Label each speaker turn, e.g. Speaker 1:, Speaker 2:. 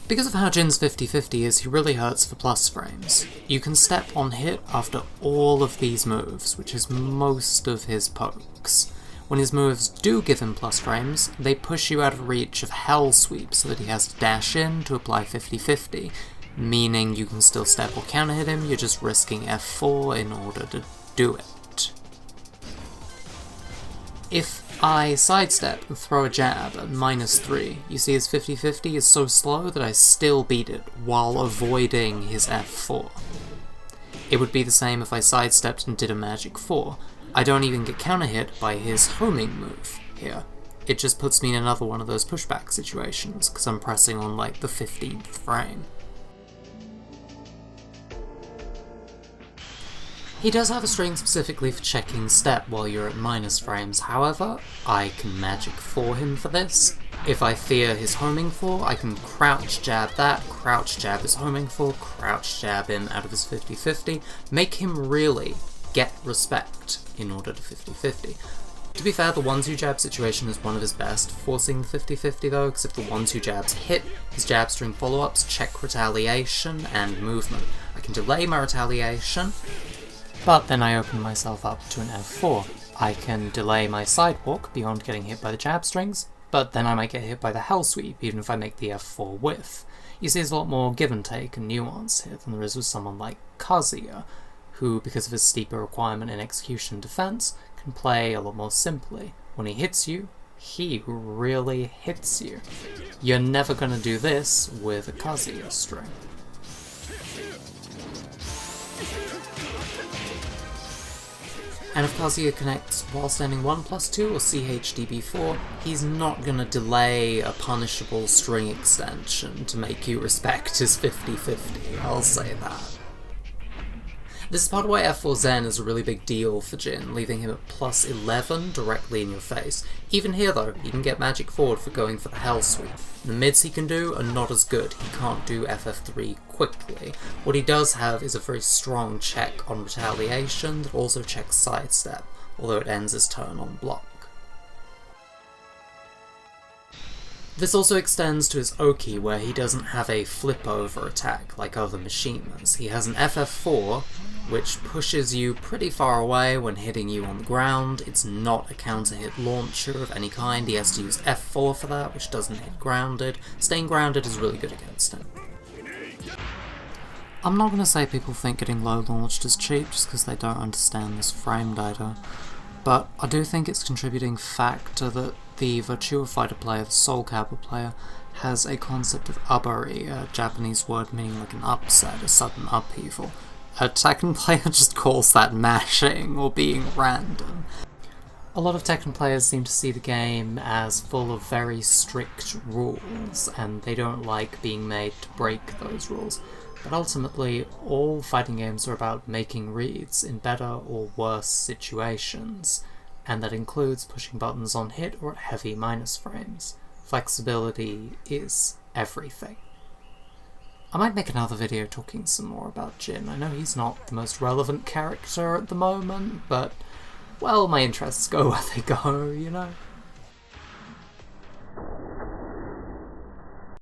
Speaker 1: Because of how Jin's 50-50 is, he really hurts for plus frames. You can step on hit after all of these moves, which is most of his pokes. When his moves do give him plus frames, they push you out of reach of Hellsweep so that he has to dash in to apply 50-50, meaning you can still step or counter hit him, you're just risking F4 in order to do it. If I sidestep and throw a jab at -3, you see his 50-50 is so slow that I still beat it while avoiding his F4. It would be the same if I sidestepped and did a magic 4. I don't even get counter hit by his homing move here. It just puts me in another one of those pushback situations, because I'm pressing on like the 15th frame. He does have a string specifically for checking step while you're at minus frames, however, I can magic 4 him for this. If I fear his homing 4, I can crouch jab that, crouch jab his homing 4, crouch jab him out of his 50-50, make him really get respect in order to 50-50. To be fair, the 1-2 jab situation is one of his best, forcing the 50-50 though, because if the 1-2 jabs hit, his jab string follow-ups check retaliation and movement. I can delay my retaliation, but then I open myself up to an F4. I can delay my sidewalk beyond getting hit by the jab strings, but then I might get hit by the Hellsweep even if I make the F4 whiff. You see there's a lot more give and take and nuance here than there is with someone like Kazuya, who, because of his steeper requirement in execution and defense, can play a lot more simply. When he hits you, he really hits you. You're never gonna do this with a Kazuya string. And if Kazuya connects while standing 1+2 or CHDB4, he's not gonna delay a punishable string extension to make you respect his 50-50, I'll say that. This is part of why F4 Zen is a really big deal for Jin, leaving him at +11 directly in your face. Even here though, he can get magic forward for going for the Hellsweep. The mids he can do are not as good, he can't do FF3 quickly. What he does have is a very strong check on retaliation that also checks sidestep, although it ends his turn on block. This also extends to his Oki, where he doesn't have a flip-over attack like other machiners. He has an FF4, which pushes you pretty far away when hitting you on the ground. It's not a counter-hit launcher of any kind. He has to use F4 for that, which doesn't hit grounded. Staying grounded is really good against him. I'm not going to say people think getting low launched is cheap just because they don't understand this frame data, but I do think it's a contributing factor that the Virtua Fighter player, the Soul Calibur player, has a concept of abari, a Japanese word meaning like an upset, a sudden upheaval. A Tekken player just calls that mashing or being random. A lot of Tekken players seem to see the game as full of very strict rules, and they don't like being made to break those rules. But ultimately, all fighting games are about making reads in better or worse situations, and that includes pushing buttons on hit or at heavy minus frames. Flexibility is everything. I might make another video talking some more about Jin. I know he's not the most relevant character at the moment, but, well, my interests go where they go, you know?